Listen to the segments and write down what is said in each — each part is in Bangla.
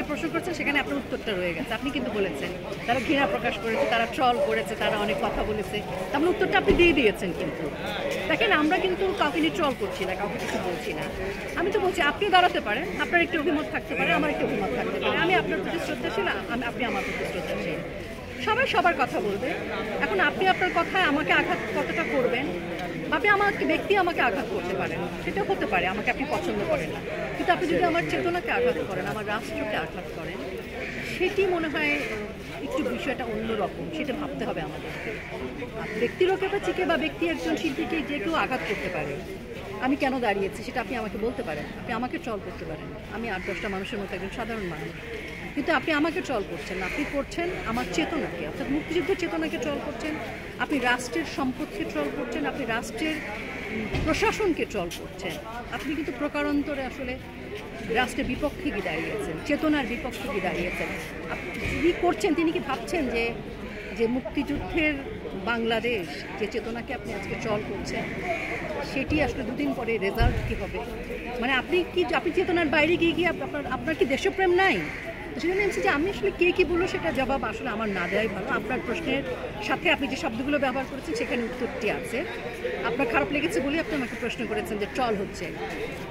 প্রশ্ন করছেন সেখানে আপনার উত্তরটা রয়ে গেছে। আপনি কিন্তু বলেছেন তারা ঘৃণা প্রকাশ করেছে, তারা ট্রল করেছে, তারা অনেক কথা বলেছে, তারপরে উত্তরটা আপনি দিয়ে দিয়েছেন। কিন্তু দেখেন আমরা কিন্তু কাউকে নিয়ে ট্রল করছি না, কাউকে কিছু বলছি না। আমি তো বলছি আপনি দাঁড়াতে পারেন, আপনার একটি অভিমত থাকতে পারে, আমার একটি অভিমত থাকতে পারে, আমি আপনার প্রতি শ্রদ্ধাশীল, আপনি আমার প্রতি শ্রদ্ধাশীল, সবাই সবার কথা বলবে। এখন আপনি আপনার কথায় আমাকে আঘাত কতটা করবেন, আপনি আমাকে ব্যক্তি আমাকে আঘাত করতে পারেন, সেটা হতে পারে আমাকে আপনি পছন্দ করেন না, কিন্তু আপনি যদি আমার চেতনাকে আঘাত করেন, আমার রাষ্ট্রকে আঘাত করেন, সেটি মনে হয় একটু বিষয়টা অন্যরকম, সেটা ভাবতে হবে আমাদের। ব্যক্তিরকে বা ব্যক্তি একজন শিল্পীকে যে কেউ আঘাত করতে পারে, আমি কেন দাঁড়িয়েছি সেটা আপনি আমাকে বলতে পারেন, আপনি আমাকে ট্রল করতে পারেন, আমি 8-10টা মানুষের মতো একজন সাধারণ মানুষ, কিন্তু আপনি আমাকে ট্রল করছেন না, আপনি করছেন আমার চেতনাকে, অর্থাৎ মুক্তিযুদ্ধের চেতনাকে ট্রল করছেন, আপনি রাষ্ট্রের সম্পদকে ট্রল করছেন, আপনি রাষ্ট্রের প্রশাসনকে ট্রল করছেন। আপনি কিন্তু প্রকারান্তরে আসলে রাষ্ট্রের বিপক্ষে গিয়ে দাঁড়িয়েছেন, চেতনার বিপক্ষে গিয়ে দাঁড়িয়েছেন। তিনি করছেন, তিনি কি ভাবছেন যে যে মুক্তিযুদ্ধের বাংলাদেশ যে চেতনাকে আপনি আজকে ট্রল করছেন, সেটি আসলে দুদিন পরে রেজাল্ট কী হবে? মানে আপনি চেতনার বাইরে গিয়ে আপনার কি দেশপ্রেম নাই? তো সেজন্য আমি যে আমি আসলে কে কী বললো সেটা জবাব আসলে আমার না দেওয়াই ভালো। আপনার প্রশ্নের সাথে আপনি যে শব্দগুলো ব্যবহার করেছেন সেখানে উত্তরটি আছে। আপনার খারাপ লেগেছে বলেই আপনি আমাকে প্রশ্ন করেছেন যে ট্রল হচ্ছে।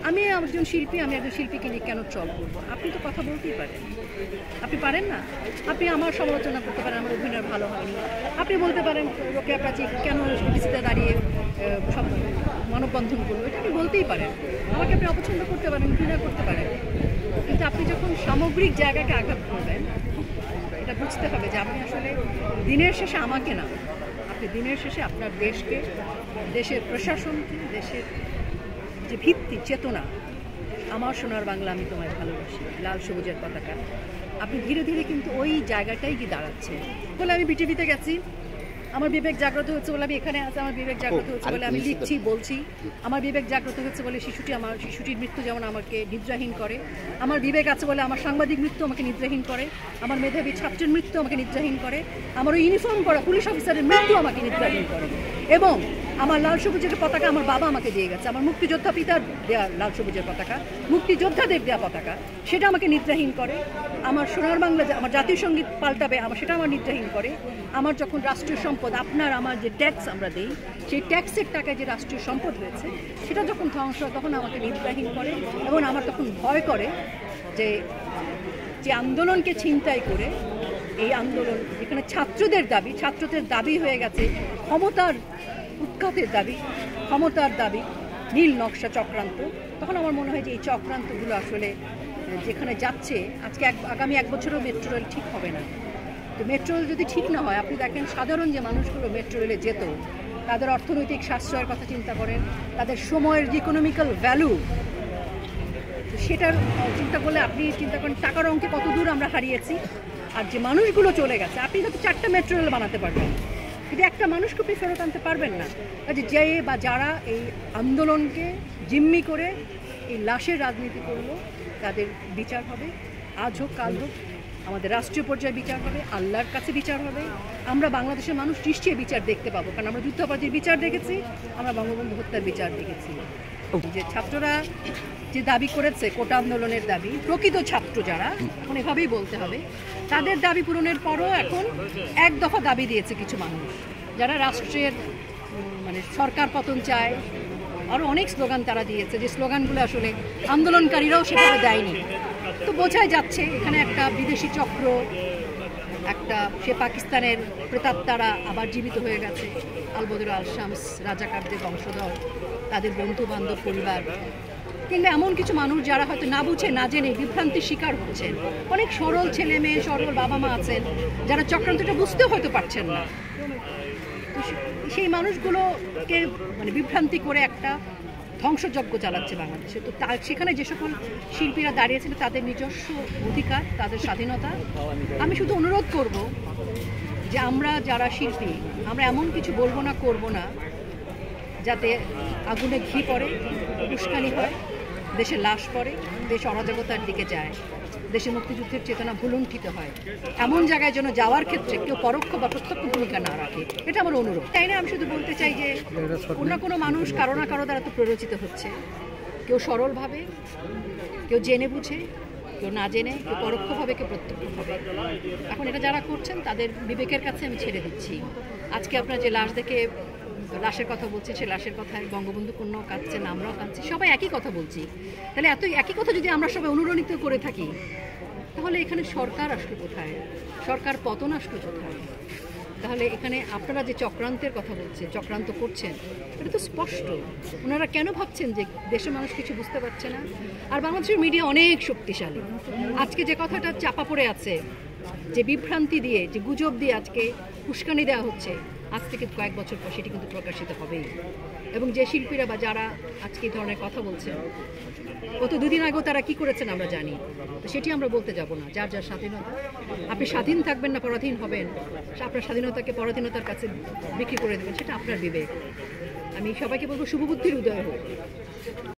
আমি একজন শিল্পী, আমি একজন শিল্পীকে নিয়ে কেন ট্রল করবো? আপনি তো কথা বলতেই পারেন, আপনি পারেন না? আপনি আমার সমালোচনা করতে পারেন, আমার অভিনয় ভালো হয়নি, আপনি বলতে পারেন রোকেয়া প্রাচী কেন বিসিতে দাঁড়িয়ে সব মানববন্ধন করবো, এটা আপনি বলতেই পারেন। আমাকে আপনি অপছন্দ করতে পারেন, ঘৃণা করতে পারেন, কিন্তু আপনি যখন সামগ্রিক জায়গাকে আঘাত করবেন, এটা বুঝতে হবে যে আপনি আসলে দিনের শেষে আমাকে না, আপনি দিনের শেষে আপনার দেশকে, দেশের প্রশাসনকে, দেশের যে ভিত্তি চেতনা, আমার সোনার বাংলা আমি তোমায় ভালোবাসি, লাল সবুজের পতাকা, আপনি ধীরে ধীরে কিন্তু ওই জায়গাটাই কি দাঁড়াচ্ছে। বলে আমি বিটিভিতে গেছি, আমার বিবেক জাগ্রত হচ্ছে বলে আমি এখানে আছি, আমার বিবেক জাগ্রত হচ্ছে বলে আমি লিখছি, বলছি, আমার বিবেক জাগ্রত হচ্ছে বলে শিশুটির মৃত্যু যেমন আমাকে নিদ্রাহীন করে, আমার বিবেক আছে বলে আমার সাংবাদিক মৃত্যু আমাকে নিদ্রাহীন করে, আমার মেধাবী ছাত্রের মৃত্যু আমাকে নিদ্রাহীন করে, আমার ওই ইউনিফর্ম করা পুলিশ অফিসারের মৃত্যু আমাকে নিদ্রাহীন করে, এবং আমার লাল সবুজের পতাকা আমার বাবা আমাকে দিয়ে গেছে, আমার মুক্তিযোদ্ধা পিতার দেয়া লাল সবুজের পতাকা, মুক্তিযোদ্ধাদের দেওয়া পতাকা, সেটা আমাকে নিদ্রাহীন করে, আমার সোনার বাংলা আমার জাতীয় সঙ্গীত পাল্টাবে সেটা আমার নিদ্রাহীন করে, আমার যখন রাষ্ট্রীয় সম্পদ আমার যে ট্যাক্স আমরা দিই, সেই ট্যাক্সের টাকায় যে রাষ্ট্রীয় সম্পদ হয়েছে সেটা যখন ধ্বংস হয় তখন আমাকে নিদ্রাহীন করে, এবং আমার তখন ভয় করে যে আন্দোলনকে ছিনতাই করে, এই আন্দোলন যেখানে ছাত্রদের দাবি হয়ে গেছে ক্ষমতার উৎখাতের দাবি, ক্ষমতার দাবি, নীল নকশা চক্রান্ত, তখন আমার মনে হয় যে এই চক্রান্তগুলো আসলে যেখানে যাচ্ছে, আজকে আগামী 1 বছরও মেট্রো রেল ঠিক হবে না। তো মেট্রো রেল যদি ঠিক না হয়, আপনি দেখেন সাধারণ যে মানুষগুলো মেট্রো রেলে যেত, তাদের অর্থনৈতিক সাশ্রয়ের কথা চিন্তা করেন, তাদের সময়ের যে ইকোনমিক্যাল ভ্যালু, সেটার চিন্তা করলে আপনি চিন্তা করেন টাকার অঙ্কে কত দূর আমরা হারিয়েছি। আর যে মানুষগুলো চলে গেছে, আপনি হয়তো 4টা মেট্রো রেল বানাতে পারবেন, কিন্তু একটা মানুষকে আপনি ফেরত আনতে পারবেন না। কাজে যে বা যারা এই আন্দোলনকে জিম্মি করে এই লাশের রাজনীতি করলো, তাদের বিচার হবে, আজ হোক কাল হোক, আমাদের রাষ্ট্রীয় পর্যায়ে বিচার হবে, আল্লাহর কাছে বিচার হবে। আমরা বাংলাদেশের মানুষ নিশ্চয়ই বিচার দেখতে পাবো, কারণ আমরা যুদ্ধাপরাধীর বিচার দেখেছি, আমরা বঙ্গবন্ধু হত্যার বিচার দেখেছি। যে ছাত্ররা যে দাবি করেছে, কোটা আন্দোলনের দাবি, প্রকৃত ছাত্র যারা, এখন এভাবেই বলতে হবে, তাদের দাবি পূরণের পরও এখন এক দফা দাবি দিয়েছে কিছু মানুষ, যারা রাষ্ট্রের সরকার পতন চায়, আরও অনেক স্লোগান তারা দিয়েছে, যে স্লোগানগুলো আসলে আন্দোলনকারীরাও সেভাবে দেয়নি। তো বোঝাই যাচ্ছে এখানে একটা বিদেশি চক্র, সে পাকিস্তানের প্রেতাত্মারা আবার জীবিত হয়ে গেছে, আল-বদর আল-শামস, রাজাকারদের বংশধর, তাদের বন্ধু বান্ধব, পরিবার, কিংবা এমন কিছু মানুষ যারা হয়তো না বুঝে না জেনে বিভ্রান্তির শিকার হচ্ছেন। অনেক সরল ছেলে মেয়ে, সরল বাবা মা আছেন যারা চক্রান্তটা বুঝতেও হয়তো পারছেন না। সেই মানুষগুলোকে বিভ্রান্তি করে একটা ধ্বংসযজ্ঞ চালাচ্ছে বাংলাদেশে। তো সেখানে যে সকল শিল্পীরা দাঁড়িয়েছিল, তাদের নিজস্ব অধিকার, তাদের স্বাধীনতা। আমি শুধু অনুরোধ করব যে আমরা যারা শিল্পী, আমরা এমন কিছু বলবো না, করবো না, যাতে আগুনে ঘি পড়ে, উস্কানি হয়, দেশে লাশ পড়ে, দেশ অরাজকতার দিকে যায়, দেশে মুক্তিযুদ্ধের চেতনা ভুলুণ্ঠিত হয়। এমন জায়গায় যেন যাওয়ার ক্ষেত্রে কেউ পরোক্ষ বা প্রত্যক্ষ ভূমিকা না রাখে, এটা আমার অনুরোধ। তাই না, আমি শুধু বলতে চাই যে কোনো মানুষ কারো না কারো দ্বারা তো প্ররোচিত হচ্ছে, কেউ সরলভাবে, কেউ জেনে বুঝে, কেউ না জেনে, কেউ পরোক্ষভাবে, কেউ প্রত্যক্ষভাবে। এখন এটা যারা করছেন তাদের বিবেকের কাছে আমি ছেড়ে দিচ্ছি। আজকে আপনার যে লাশ দেখে লাশের কথা বলছি, সে লাশের কথায় বঙ্গবন্ধু কন্যাও কাঁদছেন, আমরাও কাঁদছি, সবাই একই কথা বলছি। তাহলে এত একই কথা যদি আমরা সবাই অনুরণিত করে থাকি, তাহলে এখানে সরকার আসলো কোথায়? সরকার পতন আসলো কোথায়? তাহলে এখানে আপনারা যে চক্রান্তের কথা বলছেন, চক্রান্ত করছেন, এটা তো স্পষ্ট। ওনারা কেন ভাবছেন যে দেশের মানুষ কিছু বুঝতে পারছে না? আর বাংলাদেশের মিডিয়া অনেক শক্তিশালী। আজকে যে কথাটা চাপা পড়ে আছে, যে বিভ্রান্তি দিয়ে, যে গুজব দিয়ে আজকে উস্কানি দেওয়া হচ্ছে, আজ থেকে কয়েক বছর পর সেটি কিন্তু প্রকাশিত হবেই। এবং যে শিল্পীরা বা যারা আজকে এই ধরনের কথা বলছেন, গত দুদিন আগেও তারা কি করেছেন আমরা জানি। তো সেটি আমরা বলতে যাব না। যার যার স্বাধীনতা, আপনি স্বাধীন থাকবেন না পরাধীন হবেন, আপনার স্বাধীনতাকে পরাধীনতার কাছে বিক্রি করে দেবেন, সেটা আপনার বিবেক। আমি সবাইকে বলবো শুভবুদ্ধির উদয় হোক।